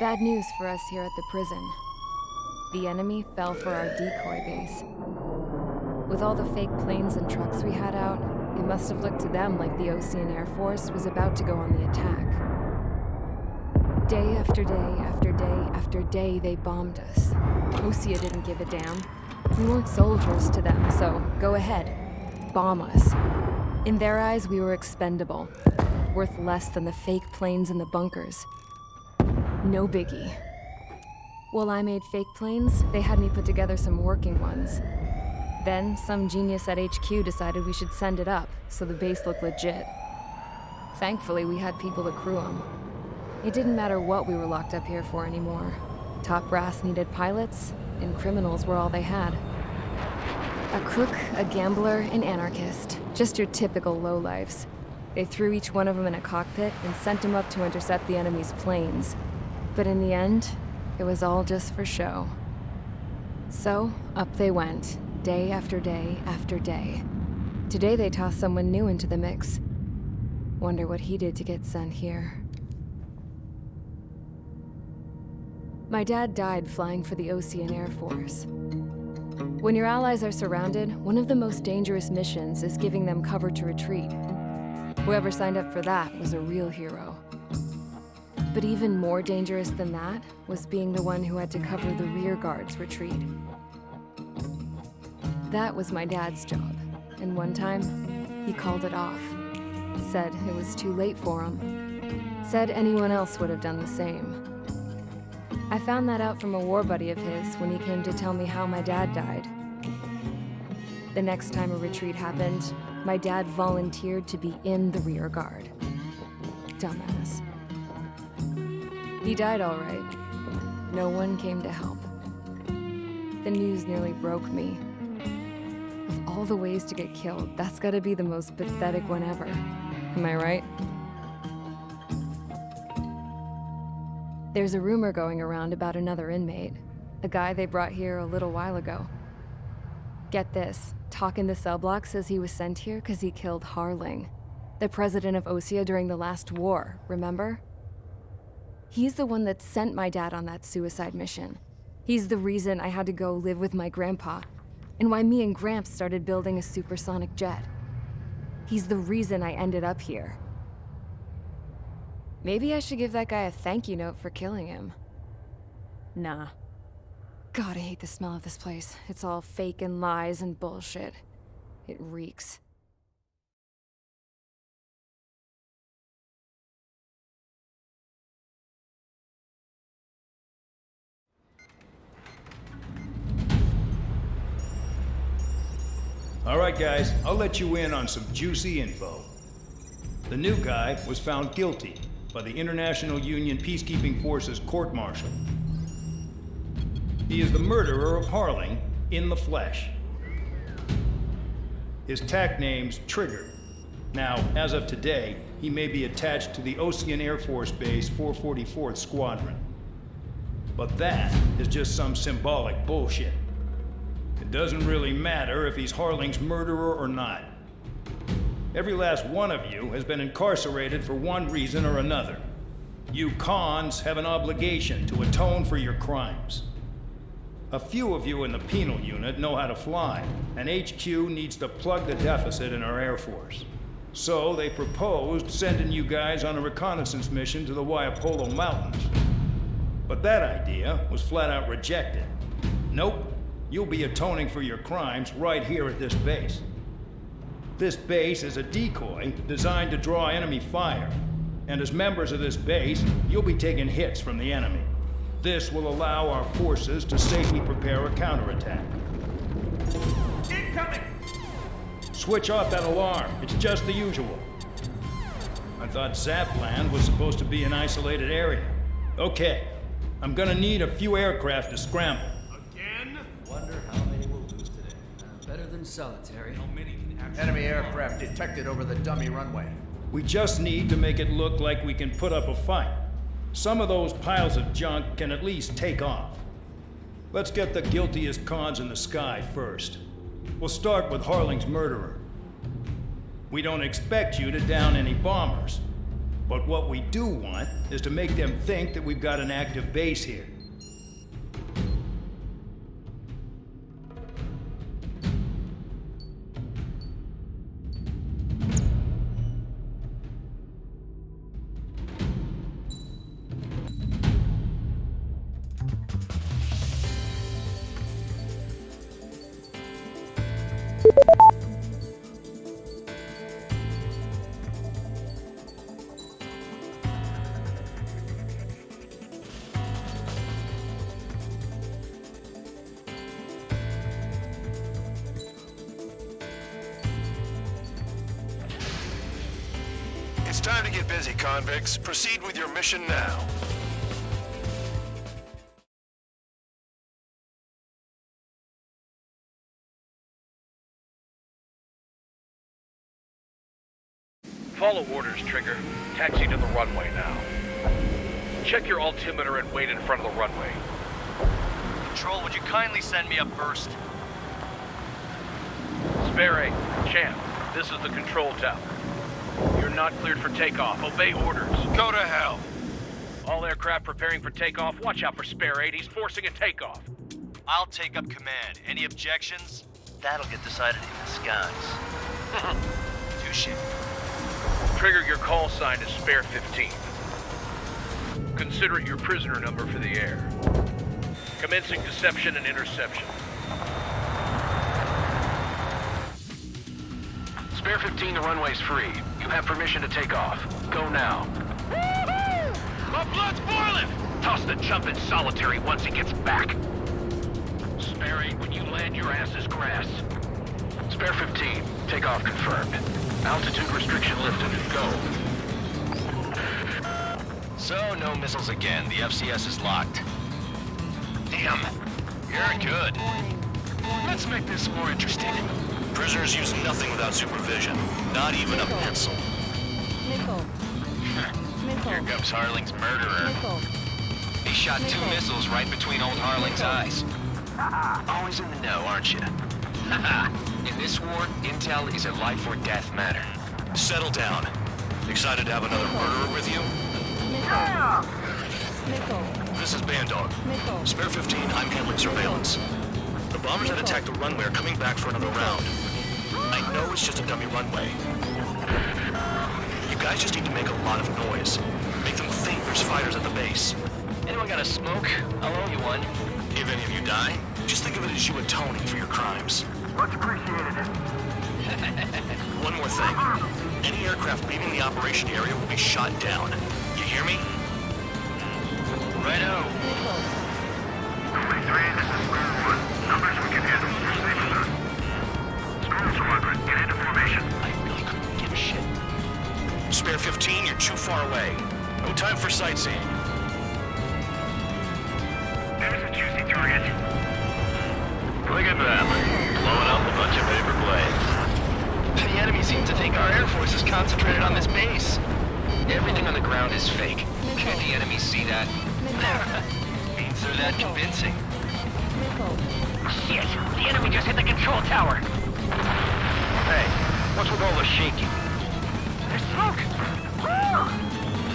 Bad news for us here at the prison. The enemy fell for our decoy base. With all the fake planes and trucks we had out, it must have looked to them like the Osean Air Force was about to go on the attack. Day after day after day after day, they bombed us. Osea didn't give a damn. We weren't soldiers to them, so go ahead. Bomb us. In their eyes, we were expendable. Worth less than the fake planes in the bunkers. No biggie. While I made fake planes, they had me put together some working ones. Then, some genius at HQ decided we should send it up, so the base looked legit. Thankfully, we had people to crew them. It didn't matter what we were locked up here for anymore. Top brass needed pilots, and criminals were all they had. A crook, a gambler, an anarchist. Just your typical lowlifes. They threw each one of them in a cockpit and sent them up to intercept the enemy's planes. But in the end, it was all just for show. So, up they went, day after day after day. Today they tossed someone new into the mix. Wonder what he did to get sent here. My dad died flying for the Osean Air Force. When your allies are surrounded, one of the most dangerous missions is giving them cover to retreat. Whoever signed up for that was a real hero. But even more dangerous than that was being the one who had to cover the rear guard's retreat. That was my dad's job, and one time, he called it off. Said it was too late for him. Said anyone else would have done the same. I found that out from a war buddy of his when he came to tell me how my dad died. The next time a retreat happened, my dad volunteered to be in the rear guard. Dumbass. He died all right. No one came to help. The news nearly broke me. Of all the ways to get killed, that's gotta be the most pathetic one ever. Am I right? There's a rumor going around about another inmate. A guy they brought here a little while ago. Get this, talk in the cell block says he was sent here because he killed Harling, the president of Osea during the last war, remember? He's the one that sent my dad on that suicide mission. He's the reason I had to go live with my grandpa, and why me and Gramps started building a supersonic jet. He's the reason I ended up here. Maybe I should give that guy a thank you note for killing him. Nah. God, I hate the smell of this place. It's all fake and lies and bullshit. It reeks. All right, guys, I'll let you in on some juicy info. The new guy was found guilty by the International Union Peacekeeping Forces court-martial. He is the murderer of Harling in the flesh. His TAC name's Trigger. Now, as of today, he may be attached to the Osean Air Force Base 444th Squadron. But that is just some symbolic bullshit. It doesn't really matter if he's Harling's murderer or not. Every last one of you has been incarcerated for one reason or another. You cons have an obligation to atone for your crimes. A few of you in the penal unit know how to fly, and HQ needs to plug the deficit in our Air Force. So they proposed sending you guys on a reconnaissance mission to the Waiapolo Mountains. But that idea was flat out rejected. Nope, you'll be atoning for your crimes right here at this base. This base is a decoy designed to draw enemy fire, and as members of this base, you'll be taking hits from the enemy. This will allow our forces to safely prepare a counterattack. Incoming! Switch off that alarm. It's just the usual. I thought Zapland was supposed to be an isolated area. Okay, I'm gonna need a few aircraft to scramble. Again? Wonder how many we'll lose today. Better than solitary. How many can actually... Enemy aircraft detected over the dummy runway. We just need to make it look like we can put up a fight. Some of those piles of junk can at least take off. Let's get the guiltiest cons in the sky first. We'll start with Harling's murderer. We don't expect you to down any bombers, But what we do want is to make them think that we've got an active base here. It's time to get busy, convicts. Proceed with your mission now. Follow orders, Trigger. Taxi to the runway now. Check your altimeter and wait in front of the runway. Control, would you kindly send me up first? Spare 8, Champ, this is the control tower. You're not cleared for takeoff. Obey orders. Go to hell. All aircraft preparing for takeoff. Watch out for Spare 8. He's forcing a takeoff. I'll take up command. Any objections? That'll get decided in the skies. Touche. Trigger, your call sign is Spare 15. Consider it your prisoner number for the air. Commencing deception and interception. Spare 15, the runway's free. You have permission to take off. Go now. My blood's boiling! Toss the jump in solitary once he gets back. Spare 8, when you land, your ass is grass. Spare 15, takeoff confirmed. Altitude restriction lifted. Go. So, no missiles again. The FCS is locked. Damn. You're good. Let's make this more interesting. Prisoners use nothing without supervision. Not even a pencil. Nickel. Here comes Harling's murderer. Nickel. He shot 2 missiles right between old Harling's eyes. Always in the know, aren't you? In this war, intel is a life or death matter. Settle down. Excited to have another murderer with you? Nickel. This is Bandog. Nickel. Spare 15, I'm handling surveillance. The bombers that attacked the runway are coming back for another round. I know it's just a dummy runway. You guys just need to make a lot of noise. Make them think there's fighters at the base. Anyone got a smoke? I'll owe you one. If any of you die, just think of it as you atoning for your crimes. Much appreciated. One more thing. Any aircraft leaving the operation area will be shot down. You hear me? Righto. Only 3, this is Square 1. Numbers we can handle. Proceed, sir. Squirrel Squadron, get into formation. I really couldn't give a shit. Spare 15, you're too far away. No time for sightseeing. There's a juicy target. Look at that. Blowing up a bunch of paper planes. The enemy seems to think our Air Force is concentrated on this base. Everything on the ground is fake. Can't the enemy see that? Means they're that convincing. Shit! The enemy just hit the control tower! Hey, what's with all the shaking? There's smoke!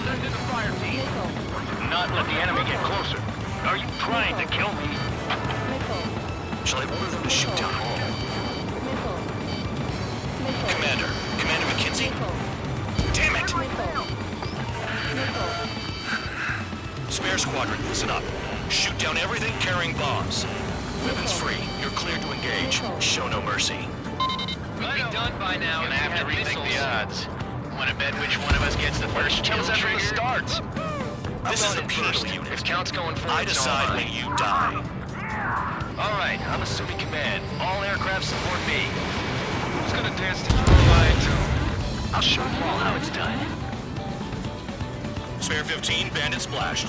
Send in the fire team! Not let the enemy get closer. Are you trying to kill me? Shall I order them to shoot down all? Commander McKenzie? Damn it! Spare Squadron, listen up. Shoot down everything carrying bombs. Weapons free. You're cleared to engage. Show no mercy. We'll be done by now. Gonna have to rethink the odds. Want to bet which one of us gets the first kill after the starts? This is the penal unit. If count's going forward, I decide when you die. All right, I'm assuming command. All aircraft support me. Who's gonna dance to Your Line too? I'll show them all how it's done. Spare 15, bandit splashed.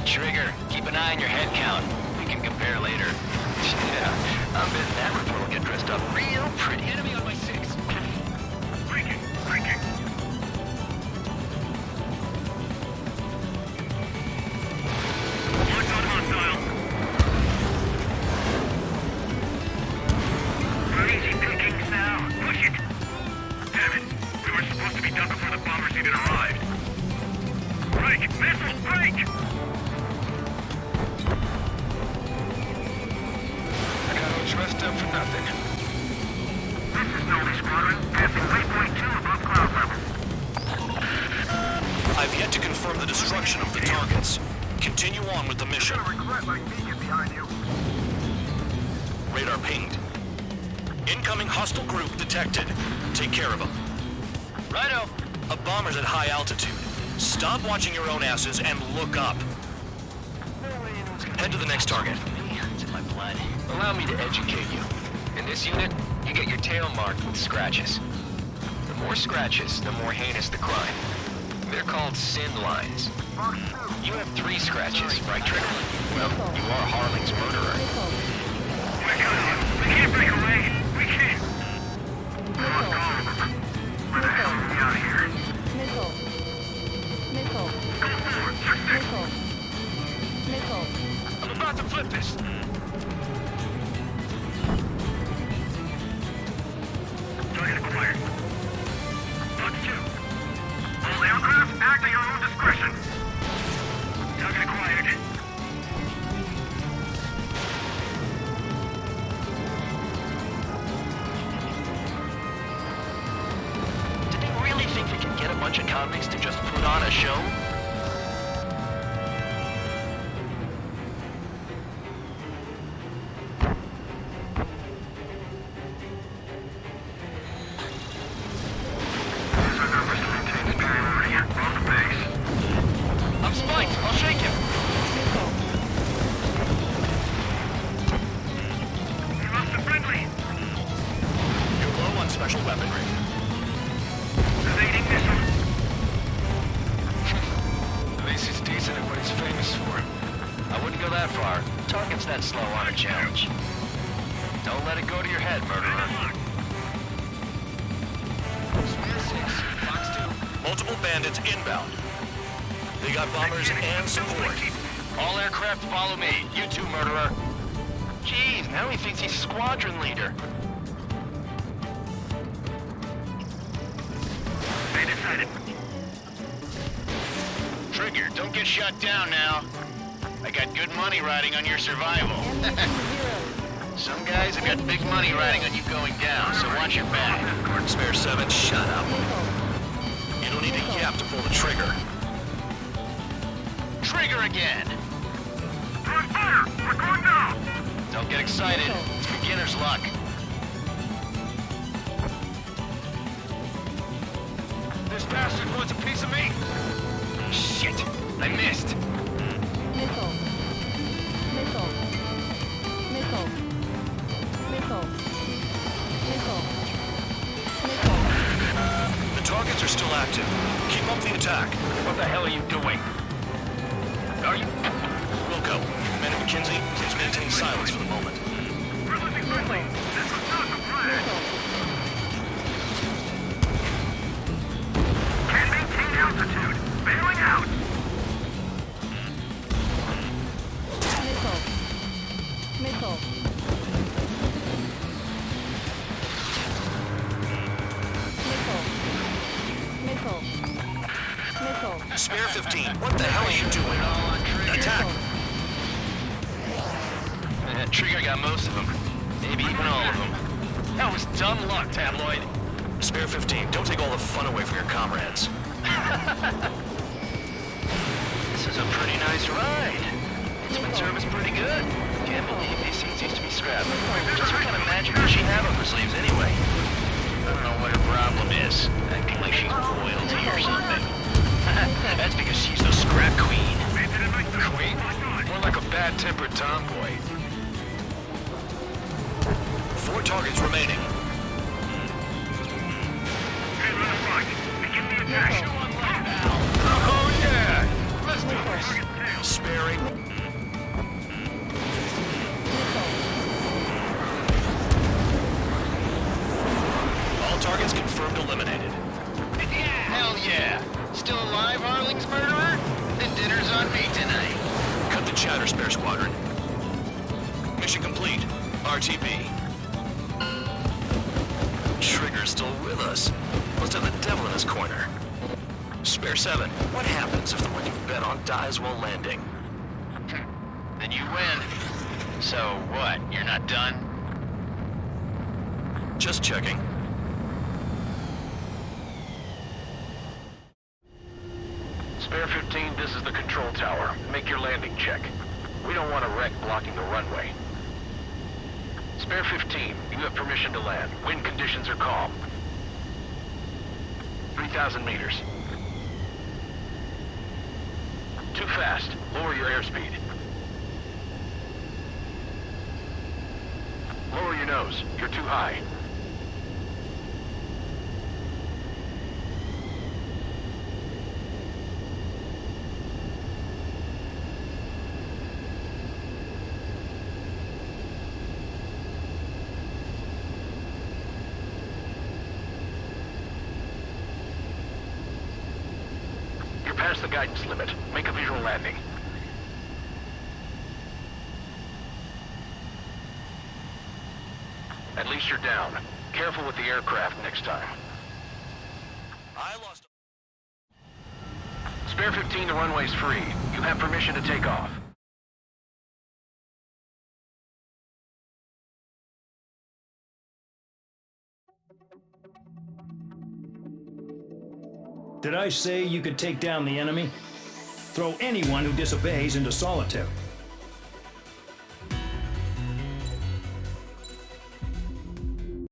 Trigger, keep an eye on your head count. We can compare later. Yeah, I'm betting that report will get dressed up real pretty. Enemy on my 6. Breaking. Marked on hostile. Crazy pickings now. Push it. Damn it. We were supposed to be done before the bombers even arrived. breach. I got all dressed up for nothing. This is Novi Squadron, passing waypoint 2 above cloud level. I've yet to confirm the destruction of the targets. Continue on with the mission. Regret like beacon behind you. Radar pinged. Incoming hostile group detected. Take care of them. Righto. A bomber's at high altitude. Stop watching your own asses and look up. Head to the next target. It's in my blood. Allow me to educate you. In this unit, you get your tail marked with scratches. The more scratches, the more heinous the crime. They're called sin lines. You have 3 scratches, right, Trigger? Well, you are Harling's murderer. We can't break away. We can't. Come on, go. Where the hell are we out of here? Missile. Missile. Go forward. Check Missile. I'm about to flip this. Target acquired. Look 2. All aircraft, act at your own discretion. Target acquired. Did they really think they can get a bunch of convicts to just put on a show? These are numbers to maintain superiority on the base. I'm spiked. I'll shake him. We lost a friendly. You're low on special weaponry. Evading missile. At least he's decent at what he's famous for. I wouldn't go that far. Target's that slow on a challenge. Don't let it go to your head, murderer. Multiple bandits inbound. They got bombers and support. All aircraft follow me. You too, murderer. Jeez, now he thinks he's squadron leader. They decided. Trigger, don't get shut down now. I got good money riding on your survival. Some guys have got big money riding on you going down, so watch your back. Spare 7, shut up. You don't need to yap to pull the trigger. Trigger again. We're on fire. We're going down. Don't get excited. It's beginner's luck. This bastard wants a piece of me. Shit, I missed. Missile. Missile. Missile. Missile. Missile. Missile. The targets are still active. Keep up the attack. What the hell are you doing? Are you... Wilco, Commander McKenzie, please maintain silence for the moment. We're losing friendly. This was not the plan. Can't maintain altitude. Bailing out. Missile. Missile. Missile. Missile. Missile. Spare 15, what the hell are you doing? Attack! Trigger got most of them. Maybe even all of them. That was dumb luck, Tabloid. Spare 15, don't take all the fun away from your comrades. This is a pretty nice ride. Instrument service pretty good. Can't believe these things used to be scrapped. Just what kind of magic does she have up her sleeves anyway? I don't know what her problem is. Acting like she's royalty or something. That's because she's the scrap queen. Queen? More like a bad-tempered tomboy. 4 targets remaining. Hey, run a rock. Begin the attack. Oh, yeah! Let's do this. Sparing. All targets confirmed eliminated. Hell yeah. Still alive, Harling's murderer? Then dinner's on me tonight. Cut the chatter, Spare Squadron. Mission complete. RTB. Trigger's still with us. Must have the devil in his corner. Spare Spare 7, what happens if the one you've bet on dies while landing? Then you win. So what, you're not done? Just checking. Spare 15, this is the control tower. Make your landing check. We don't want a wreck blocking the runway. Spare 15, you have permission to land. Wind conditions are calm. 3,000 meters. Too fast. Lower your airspeed. Lower your nose. You're too high. Past the guidance limit. Make a visual landing. At least you're down. Careful with the aircraft next time. I lost... Spare 15, the runway's free. You have permission to take off. Did I say you could take down the enemy? Throw anyone who disobeys into solitary.